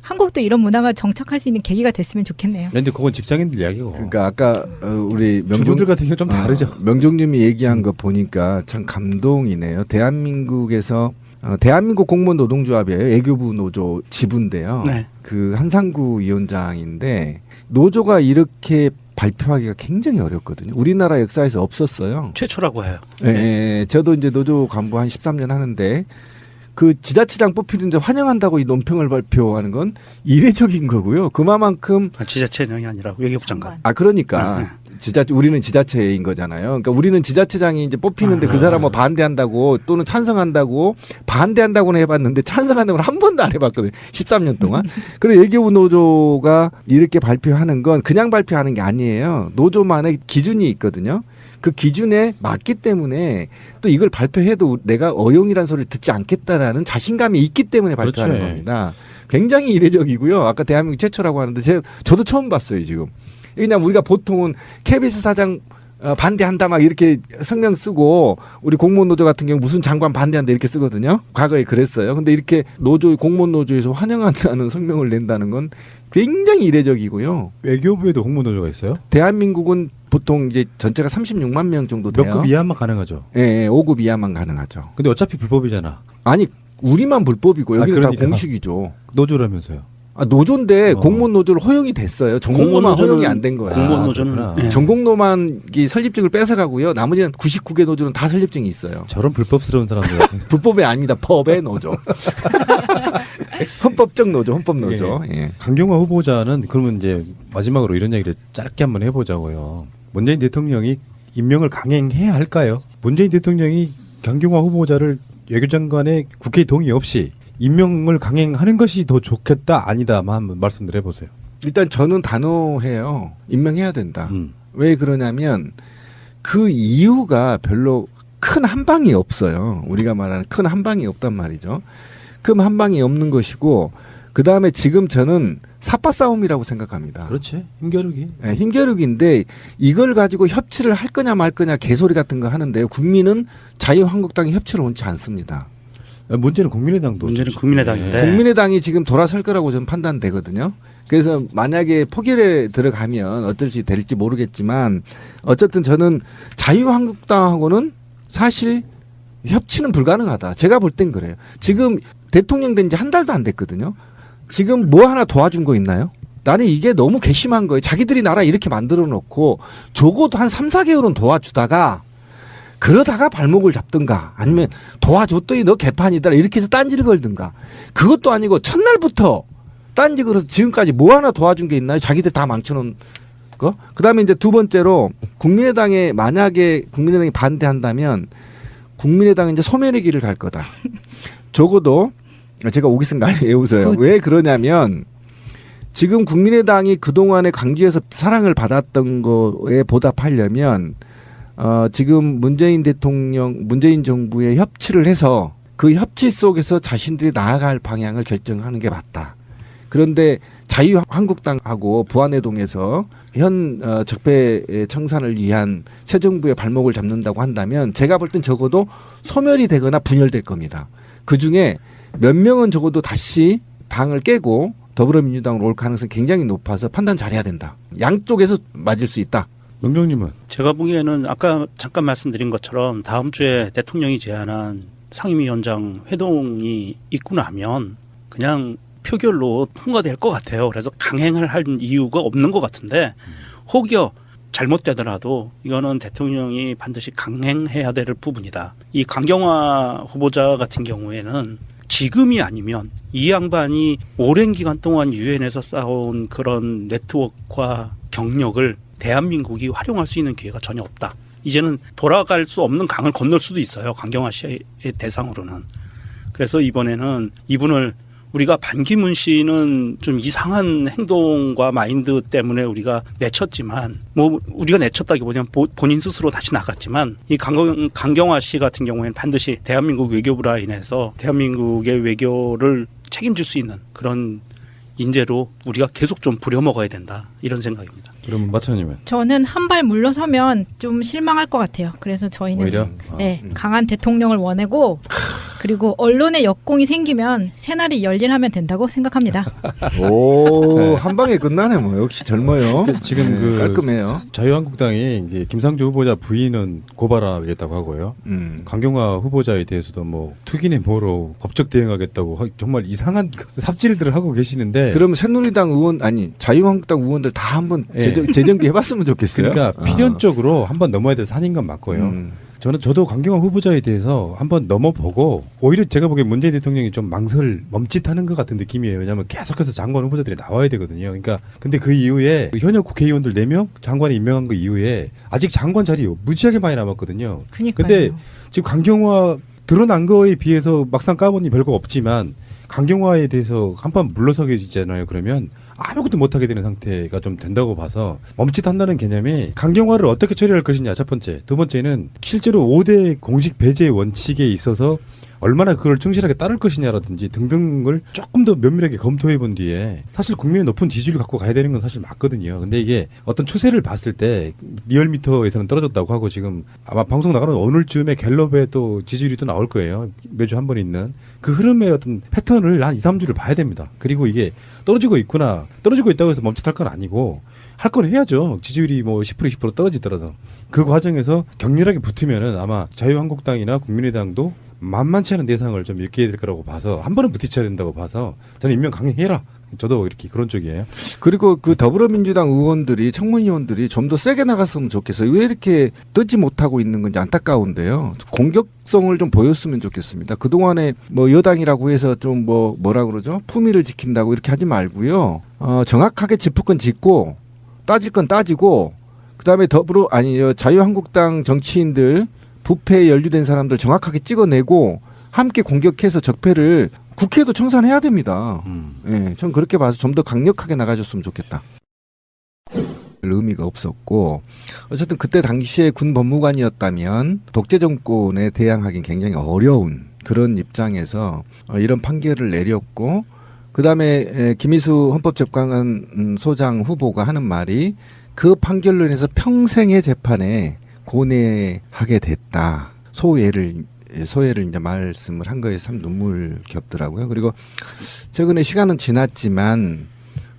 한국도 이런 문화가 정착할 수 있는 계기가 됐으면 좋겠네요. 근데 그건 직장인들 이야기고. 그러니까 아까 우리 주부들 같은 경우 좀 다르죠. 명종님이 얘기한 거 보니까 참 감동이네요. 대한민국에서 대한민국 공무원 노동조합이에요. 외교부 노조 지부인데요. 네. 그 한상구 위원장인데 노조가 이렇게 발표하기가 굉장히 어렵거든요. 우리나라 역사에서 없었어요. 최초라고 해요. 예, 저도 이제 노조 간부 한 13년 하는데 그 지자체장 뽑히는데 환영한다고 이 논평을 발표하는 건 이례적인 거고요. 그만큼 지자체장이 아니라 외교부 장관. 그러니까 우리는 지자체인 거잖아요. 그러니까 우리는 지자체장이 이제 뽑히는데 그 사람 뭐 반대한다고 또는 찬성한다고 반대한다고는 해봤는데 찬성한다고는 한 번도 안 해봤거든요. 13년 동안. 그래서 외교부 노조가 이렇게 발표하는 건 그냥 발표하는 게 아니에요. 노조만의 기준이 있거든요. 그 기준에 맞기 때문에 또 이걸 발표해도 내가 어용이라는 소리를 듣지 않겠다라는 자신감이 있기 때문에 발표하는 그렇죠. 겁니다. 굉장히 이례적이고요. 아까 대한민국 최초라고 하는데 저도 처음 봤어요 지금. 그냥 우리가 보통은 KBS 사장 반대한다 막 이렇게 성명 쓰고 우리 공무원 노조 같은 경우 무슨 장관 반대한다 이렇게 쓰거든요. 과거에 그랬어요. 근데 이렇게 노조 공무원 노조에서 환영한다는 성명을 낸다는 건 굉장히 이례적이고요. 외교부에도 공무노조가 있어요? 대한민국은 보통 이제 전체가 36만 명 정도 돼요. 몇 급 이하만 가능하죠. 예, 5급 이하만 가능하죠. 근데 어차피 불법이잖아. 아니 우리만 불법이고 여기는 다 그러니까. 공식이죠. 노조라면서요. 노조인데 어. 공무원 노조를 허용이 됐어요. 전공노만 허용이 안 된 거야. 공무원 아, 노조는 그렇구나. 예. 전공노만 이 설립증을 뺏어가고요. 나머지는 99개 노조는 다 설립증이 있어요. 저런 불법스러운 사람들. 불법이 아닙니다. 법의 노조. 헌법적 노조, 헌법 노조. 예. 강경화 후보자는 그러면 이제 마지막으로 이런 얘기를 짧게 한번 해보자고요. 문재인 대통령이 임명을 강행해야 할까요? 문재인 대통령이 강경화 후보자를 외교장관의 국회 동의 없이 임명을 강행하는 것이 더 좋겠다 아니다만 한번 말씀을 해보세요. 일단 저는 단호해요. 임명해야 된다. 왜 그러냐면 그 이유가 별로 큰 한방이 없어요. 우리가 말하는 큰 한방이 없단 말이죠. 큰 한방이 없는 것이고 그 다음에 지금 저는 삿바 싸움이라고 생각합니다. 그렇지. 힘겨루기. 네, 힘겨루기인데 이걸 가지고 협치를 할 거냐 말 거냐 개소리 같은 거 하는데요. 국민은 자유한국당이 협치를 원치 않습니다. 문제는 국민의당도. 문제는 국민의당인데. 국민의당이 지금 돌아설 거라고 저는 판단되거든요. 그래서 만약에 포결에 들어가면 어떨지 될지 모르겠지만 어쨌든 저는 자유한국당하고는 사실 협치는 불가능하다. 제가 볼 땐 그래요. 지금 대통령 된 지 한 달도 안 됐거든요. 지금 뭐 하나 도와준 거 있나요? 나는 이게 너무 괘씸한 거예요. 자기들이 나라 이렇게 만들어 놓고 적어도 한 3, 4개월은 도와주다가 그러다가 발목을 잡든가 아니면 도와줬더니 너 개판이다 이렇게 해서 딴지를 걸든가 그것도 아니고 첫날부터 딴지 걸어서 지금까지 뭐 하나 도와준 게 있나요? 자기들 다 망쳐놓은 거? 그 다음에 이제 두 번째로 국민의당에 만약에 국민의당이 반대한다면 국민의당은 이제 소멸의 길을 갈 거다. 적어도 제가 오기슨 거 아니에요. 웃어요. 왜 그러냐면 지금 국민의당이 그동안에 광주에서 사랑을 받았던 거에 보답하려면 지금 문재인 대통령, 문재인 정부의 협치를 해서 그 협치 속에서 자신들이 나아갈 방향을 결정하는 게 맞다. 그런데 자유한국당하고 부안해동에서 현 적폐 청산을 위한 새 정부의 발목을 잡는다고 한다면 제가 볼 땐 적어도 소멸이 되거나 분열될 겁니다. 그중에 몇 명은 적어도 다시 당을 깨고 더불어민주당으로 올 가능성이 굉장히 높아서 판단 잘해야 된다. 양쪽에서 맞을 수 있다. 명령님은? 제가 보기에는 아까 잠깐 말씀드린 것처럼 다음 주에 대통령이 제안한 상임위원장 회동이 있고 나면 그냥 표결로 통과될 것 같아요. 그래서 강행을 할 이유가 없는 것 같은데 혹여 잘못되더라도 이거는 대통령이 반드시 강행해야 될 부분이다. 이 강경화 후보자 같은 경우에는 지금이 아니면 이 양반이 오랜 기간 동안 유엔에서 쌓아온 그런 네트워크와 경력을 대한민국이 활용할 수 있는 기회가 전혀 없다. 이제는 돌아갈 수 없는 강을 건널 수도 있어요. 강경화 씨의 대상으로는. 그래서 이번에는 이분을 우리가 반기문 씨는 좀 이상한 행동과 마인드 때문에 우리가 내쳤지만 뭐 우리가 내쳤다기보다는 본인 스스로 다시 나갔지만 이 강경화 씨 같은 경우에는 반드시 대한민국 외교부 라인에서 대한민국의 외교를 책임질 수 있는 그런 인재로 우리가 계속 좀 부려먹어야 된다 이런 생각입니다. 그러면 마차님은? 저는 한 발 물러서면 좀 실망할 것 같아요. 그래서 저희는 오히려? 네, 강한 대통령을 원하고 그리고 언론의 역공이 생기면 새날이 열일하면 된다고 생각합니다. 오, 한 방에 끝나네 뭐. 역시 젊어요. 지금 그 깔끔해요. 자유한국당이 이제 김상조 후보자 부인은 고발하겠다고 하고요. 강경화 후보자에 대해서도 뭐 투기네 뭐로 법적 대응하겠다고 정말 이상한 삽질들을 하고 계시는데. 그럼 새누리당 의원 아니 자유한국당 의원들 다 한번 예. 재정비 해봤으면 좋겠어요. 그러니까 필연적으로 한번 넘어야 돼서 산인 건 맞고요. 저도 강경화 후보자에 대해서 한번 넘어보고 오히려 제가 보기엔 문재인 대통령이 좀 멈칫하는 것 같은 느낌이에요. 왜냐하면 계속해서 장관 후보자들이 나와야 되거든요. 그러니까 근데 그 이후에 현역 국회의원들 4명 장관이 임명한 거 이후에 아직 장관 자리 무지하게 많이 남았거든요. 그러니까요. 근데 지금 강경화 드러난 거에 비해서 막상 까보니 별거 없지만 강경화에 대해서 한판 물러서게 되잖아요. 그러면 아무것도 못하게 되는 상태가 좀 된다고 봐서 멈칫한다는 개념이 강경화를 어떻게 처리할 것이냐 첫 번째. 두 번째는 실제로 5대 공식 배제 원칙에 있어서 얼마나 그걸 충실하게 따를 것이냐라든지 등등을 조금 더 면밀하게 검토해 본 뒤에 사실 국민의 높은 지지율을 갖고 가야 되는 건 사실 맞거든요. 근데 이게 어떤 추세를 봤을 때 리얼미터에서는 떨어졌다고 하고 지금 아마 방송 나가는 오늘쯤에 갤럽에 또 지지율이 또 나올 거예요. 매주 한 번 있는 그 흐름의 어떤 패턴을 한 2, 3주를 봐야 됩니다. 그리고 이게 떨어지고 있구나. 떨어지고 있다고 해서 멈칫할 건 아니고 할 건 해야죠. 지지율이 뭐 10% 20% 떨어지더라도 그 과정에서 격렬하게 붙으면은 아마 자유한국당이나 국민의당도 만만치 않은 대상을 좀 일깨야 될 거라고 봐서 한 번은 부딪혀야 된다고 봐서 저는 임명 강행해라. 저도 이렇게 그런 쪽이에요. 그리고 그 더불어민주당 의원들이 청문위원들이 좀 더 세게 나갔으면 좋겠어요. 왜 이렇게 뜨지 못하고 있는 건지 안타까운데요. 공격성을 좀 보였으면 좋겠습니다. 그동안에 뭐 여당이라고 해서 좀 뭐라 그러죠? 품위를 지킨다고 이렇게 하지 말고요. 정확하게 짚을 건 짚고 따질 건 따지고 그다음에 자유한국당 정치인들 부패에 연루된 사람들 정확하게 찍어내고 함께 공격해서 적폐를 국회에도 청산해야 됩니다. 예, 전 그렇게 봐서 좀 더 강력하게 나가줬으면 좋겠다. 별 의미가 없었고 어쨌든 그때 당시에 군 법무관이었다면 독재 정권에 대항하기는 굉장히 어려운 그런 입장에서 이런 판결을 내렸고 그다음에 김희수 헌법재판관 소장 후보가 하는 말이 그 판결로 인해서 평생의 재판에 고뇌하게 됐다. 소회를 이제 말씀을 한 거에 참 눈물겹더라고요. 그리고 최근에 시간은 지났지만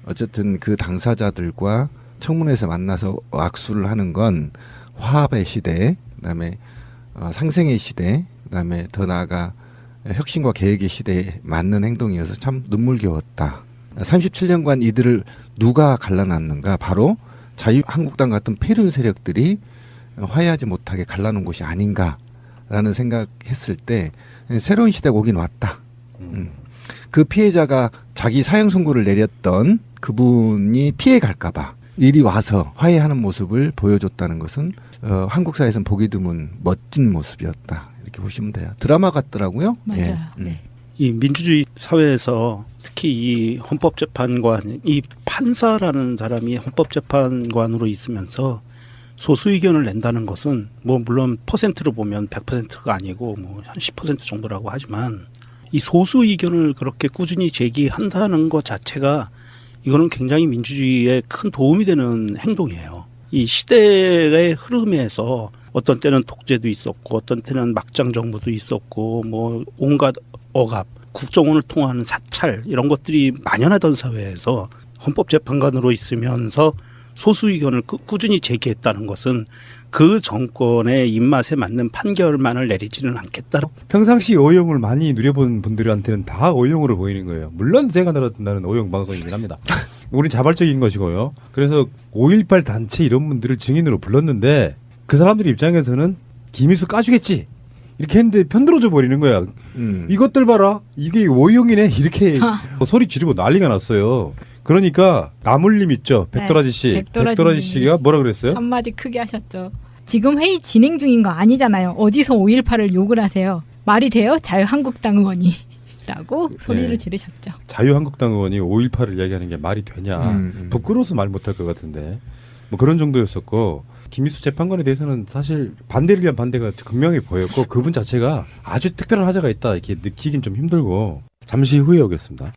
어쨌든 그 당사자들과 청문회에서 만나서 악수를 하는 건 화합의 시대, 그다음에 상생의 시대, 그다음에 더 나아가 혁신과 계획의 시대에 맞는 행동이어서 참 눈물겨웠다. 37년간 이들을 누가 갈라놨는가? 바로 자유한국당 같은 폐륜 세력들이 화해하지 못하게 갈라놓은 곳이 아닌가라는 생각했을 때 새로운 시대가 오긴 왔다. 그 피해자가 자기 사형 선고를 내렸던 그분이 피해갈까 봐 이리 와서 화해하는 모습을 보여줬다는 것은 한국 사회에서는 보기 드문 멋진 모습이었다. 이렇게 보시면 돼요. 드라마 같더라고요. 맞아요. 예. 네. 이 민주주의 사회에서 특히 이 헌법재판관, 이 판사라는 사람이 헌법재판관으로 있으면서 소수 의견을 낸다는 것은 뭐 물론 퍼센트로 보면 100%가 아니고 뭐 한 10% 정도라고 하지만 이 소수 의견을 그렇게 꾸준히 제기한다는 것 자체가 이거는 굉장히 민주주의에 큰 도움이 되는 행동이에요. 이 시대의 흐름에서 어떤 때는 독재도 있었고 어떤 때는 막장 정부도 있었고 뭐 온갖 억압, 국정원을 통하는 사찰 이런 것들이 만연하던 사회에서 헌법재판관으로 있으면서 소수 의견을 꾸준히 제기했다는 것은 그 정권의 입맛에 맞는 판결만을 내리지는 않겠다. 평상시 오용을 많이 누려본 분들한테는 다 오용으로 보이는 거예요. 물론 제가 나는 오용 방송이긴 합니다. 우린 자발적인 것이고요. 그래서 5.18 단체 이런 분들을 증인으로 불렀는데 그 사람들 입장에서는 김희수 까주겠지. 이렇게 했는데 편들어져 버리는 거야. 이것들 봐라. 이게 오용이네. 이렇게 소리 지르고 난리가 났어요. 그러니까 나물님 있죠. 백도라지 씨. 백도라지 씨가 뭐라 그랬어요? 한마디 크게 하셨죠. 지금 회의 진행 중인 거 아니잖아요. 어디서 5.18을 욕을 하세요. 말이 돼요? 자유한국당 의원이. 라고 소리를 네. 지르셨죠. 자유한국당 의원이 5.18을 이야기하는 게 말이 되냐. 부끄러워서 말 못할 것 같은데. 뭐 그런 정도였었고 김희수 재판관에 대해서는 사실 반대를 위한 반대가 극명히 보였고 그분 자체가 아주 특별한 하자가 있다 이렇게 느끼긴 좀 힘들고 잠시 후에 오겠습니다.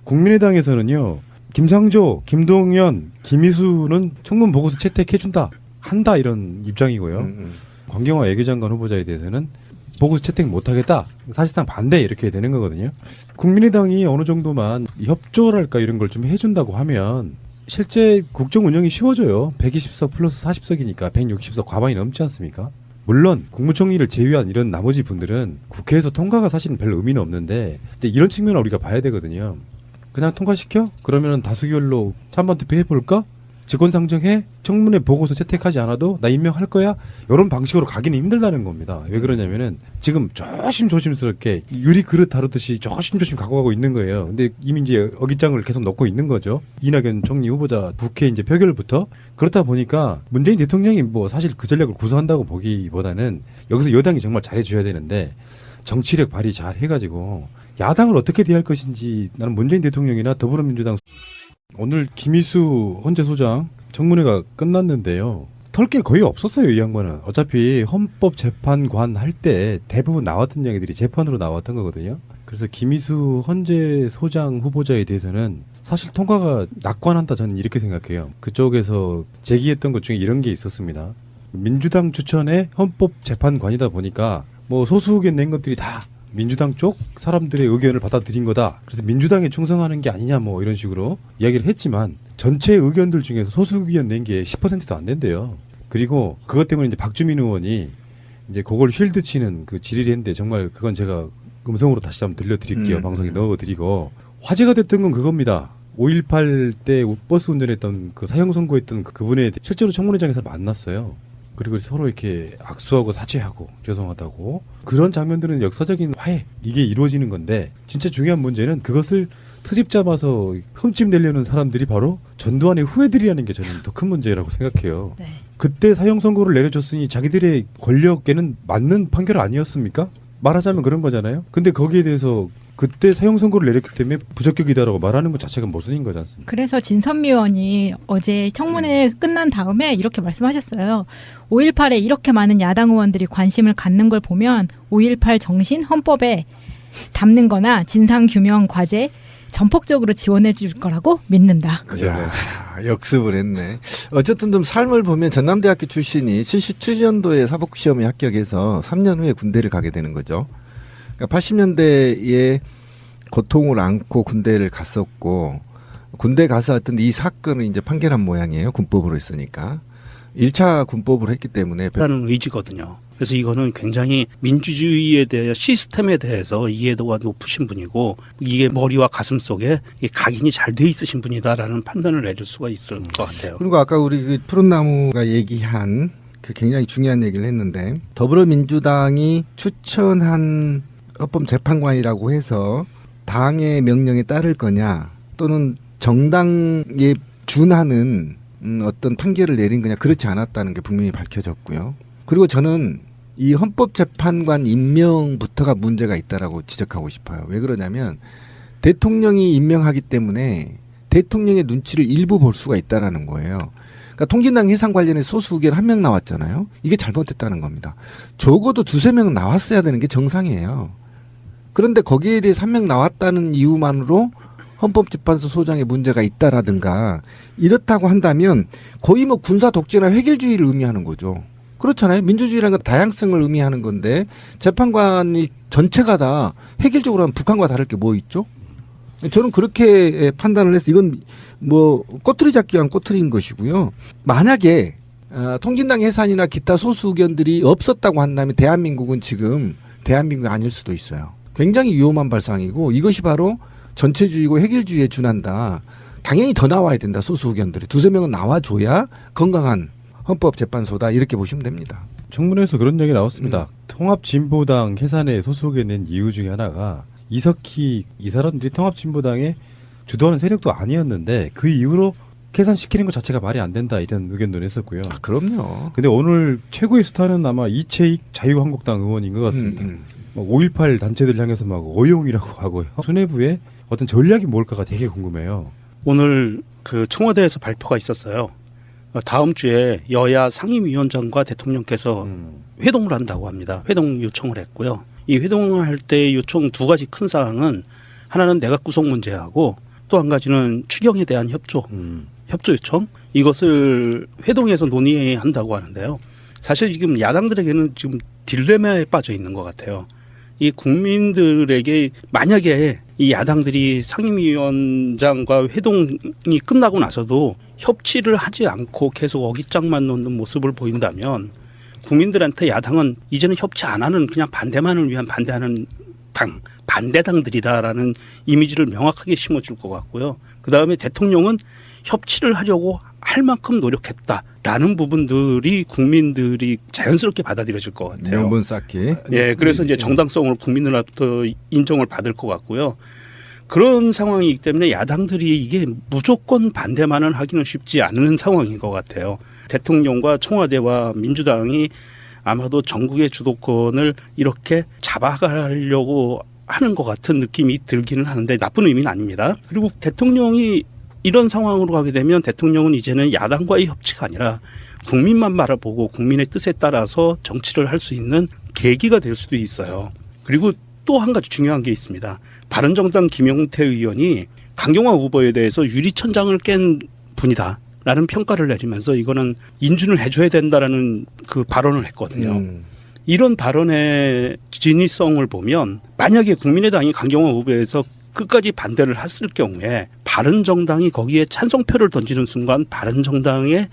국민의당에서는요. 김상조, 김동연, 김희수는 청문 보고서 채택해준다. 한다 이런 입장이고요. 강경화 외교장관 후보자에 대해서는 보고서 채택 못하겠다. 사실상 반대 이렇게 되는 거거든요. 국민의당이 어느 정도만 협조랄까 이런 걸 좀 해준다고 하면 실제 국정 운영이 쉬워져요. 120석 플러스 40석이니까 160석 과반이 넘지 않습니까? 물론 국무총리를 제외한 이런 나머지 분들은 국회에서 통과가 사실은 별 의미는 없는데 이런 측면을 우리가 봐야 되거든요. 그냥 통과시켜? 그러면 다수결로 찬반 투표 해볼까? 직권상정해 청문회 보고서 채택하지 않아도 나 임명할 거야 이런 방식으로 가기는 힘들다는 겁니다. 왜 그러냐면은 지금 조심스럽게 유리 그릇 다루듯이 조심조심 갖고 가고 있는 거예요. 근데 이미 이제 어깃장을 계속 넣고 있는 거죠. 이낙연 총리 후보자 국회 이제 표결부터. 그렇다 보니까 문재인 대통령이 뭐 사실 그 전략을 구사한다고 보기보다는 여기서 여당이 정말 잘해줘야 되는데 정치력 발휘 잘 해가지고 야당을 어떻게 대할 것인지 나는 문재인 대통령이나 더불어민주당 오늘 김희수 헌재소장 청문회가 끝났는데요. 털 게 거의 없었어요. 이 양반은. 어차피 헌법재판관 할 때 대부분 나왔던 이야기들이 재판으로 나왔던 거거든요. 그래서 김희수 헌재소장 후보자에 대해서는 사실 통과가 낙관한다 저는 이렇게 생각해요. 그쪽에서 제기했던 것 중에 이런 게 있었습니다. 민주당 추천의 헌법재판관이다 보니까 뭐 소수 의견 낸 것들이 다 민주당 쪽 사람들의 의견을 받아들인 거다. 그래서 민주당에 충성하는 게 아니냐 뭐 이런 식으로 이야기를 했지만 전체 의견들 중에서 소수 의견 낸 게 10%도 안 된대요. 그리고 그것 때문에 이제 박주민 의원이 이제 그걸 쉴드 치는 그 질의를 했는데 정말 그건 제가 음성으로 다시 한번 들려드릴게요. 방송에 넣어드리고 화제가 됐던 건 그겁니다. 5.18 때 버스 운전했던 그 사형 선고했던 그분에 실제로 청문회장에서 만났어요. 그리고 서로 이렇게 악수하고 사죄하고 죄송하다고 그런 장면들은 역사적인 화해 이게 이루어지는 건데 진짜 중요한 문제는 그것을 트집 잡아서 흠집 내려는 사람들이 바로 전두환의 후예들이라는 게 저는 더 큰 문제라고 생각해요. 네. 그때 사형 선고를 내려줬으니 자기들의 권력에는 맞는 판결 아니었습니까? 말하자면 그런 거잖아요. 근데 거기에 대해서 그때 사형 선고를 내렸기 때문에 부적격이다라고 말하는 것 자체가 모순인 거지 않습니까? 그래서 진선미 의원이 어제 청문회 끝난 다음에 이렇게 말씀하셨어요. 5.18에 이렇게 많은 야당 의원들이 관심을 갖는 걸 보면 5.18 정신 헌법에 담는 거나 진상규명 과제 전폭적으로 지원해 줄 거라고 믿는다. 야, 역습을 했네. 어쨌든 좀 삶을 보면 전남대학교 출신이 77년도에 사법시험에 합격해서 3년 후에 군대를 가게 되는 거죠. 그러니까 80년대에 고통을 안고 군대를 갔었고 군대 가서 어떤 이 사건을 이제 판결한 모양이에요. 군법으로 했으니까. 1차 군법으로 했기 때문에 라는 의지거든요. 그래서 이거는 굉장히 민주주의에 대해 시스템에 대해서 이해도가 높으신 분이고 이게 머리와 가슴 속에 각인이 잘 돼 있으신 분이다라는 판단을 내릴 수가 있을 것 같아요. 그리고 아까 우리 그 푸른나무가 얘기한 그 굉장히 중요한 얘기를 했는데 더불어민주당이 추천한 헌법재판관이라고 해서 당의 명령에 따를 거냐 또는 정당에 준하는 어떤 판결을 내린 거냐 그렇지 않았다는 게 분명히 밝혀졌고요. 그리고 저는 이 헌법재판관 임명부터가 문제가 있다라고 지적하고 싶어요. 왜 그러냐면 대통령이 임명하기 때문에 대통령의 눈치를 일부 볼 수가 있다라는 거예요. 그러니까 통진당 해산 관련해 소수 의견 1명 나왔잖아요. 이게 잘못됐다는 겁니다. 적어도 2-3명 나왔어야 되는 게 정상이에요. 그런데 거기에 대해서 1명 나왔다는 이유만으로 헌법재판소 소장에 문제가 있다라든가 이렇다고 한다면 거의 뭐 군사 독재나 획일주의를 의미하는 거죠. 그렇잖아요. 민주주의라는 건 다양성을 의미하는 건데 재판관이 전체가 다 획일적으로 하면 북한과 다를 게 뭐 있죠? 저는 그렇게 판단을 해서 이건 뭐 꼬투리 잡기 위한 꼬투리인 것이고요. 만약에 통진당 해산이나 기타 소수 의견들이 없었다고 한다면 대한민국은 지금 대한민국이 아닐 수도 있어요. 굉장히 위험한 발상이고 이것이 바로 전체주의고 획일주의에 준한다. 당연히 더 나와야 된다. 소수 의견들이. 2-3명은 나와줘야 건강한 헌법재판소다. 이렇게 보시면 됩니다. 청문회에서 그런 얘기 나왔습니다. 통합진보당 해산에 소수 의견 낸 이유 중에 하나가 이석희 이 사람들이 통합진보당에 주도하는 세력도 아니었는데 그 이후로 해산시키는 것 자체가 말이 안 된다 이런 의견도 냈었고요. 그럼요. 근데 오늘 최고의 스타는 아마 이채익 자유한국당 의원인 것 같습니다. 5.18 단체들 향해서 막 어용이라고 하고요. 수뇌부의 어떤 전략이 뭘까가 되게 궁금해요. 오늘 그 청와대에서 발표가 있었어요. 다음 주에 여야 상임위원장과 대통령께서 회동을 한다고 합니다. 회동 요청을 했고요. 이 회동을 할 때 요청 2가지 큰 사항은 하나는 내각 구성 문제하고 또 한 가지는 추경에 대한 협조 요청 이것을 회동에서 논의한다고 하는데요. 사실 지금 야당들에게는 지금 딜레마에 빠져 있는 것 같아요. 이 국민들에게 만약에 이 야당들이 상임위원장과 회동이 끝나고 나서도 협치를 하지 않고 계속 어깃장만 놓는 모습을 보인다면 국민들한테 야당은 이제는 협치 안 하는 그냥 반대만을 위한 반대하는 당, 반대당들이다라는 이미지를 명확하게 심어줄 것 같고요. 그다음에 대통령은 협치를 하려고 할 만큼 노력했다라는 부분들이 국민들이 자연스럽게 받아들여질 것 같아요. 명분 쌓기. 예, 그래서 이제 정당성을 국민들로부터 인정을 받을 것 같고요. 그런 상황이기 때문에 야당들이 이게 무조건 반대만은 하기는 쉽지 않은 상황인 것 같아요. 대통령과 청와대와 민주당이 아마도 전국의 주도권을 이렇게 잡아가려고 하는 것 같은 느낌이 들기는 하는데 나쁜 의미는 아닙니다. 그리고 대통령이 이런 상황으로 가게 되면 대통령은 이제는 야당과의 협치가 아니라 국민만 바라보고 국민의 뜻에 따라서 정치를 할 수 있는 계기가 될 수도 있어요. 그리고 또 한 가지 중요한 게 있습니다. 바른정당 김용태 의원이 강경화 후보에 대해서 유리천장을 깬 분이다. 라는 평가를 내리면서 이거는 인준을 해줘야 된다라는 그 발언을 했거든요. 이런 발언의 진위성을 보면 만약에 국민의당이 강경화 후보에서 끝까지 반대를 했을 경우에 바른정당이 거기에 찬성표를 던지는 순간 바른정당의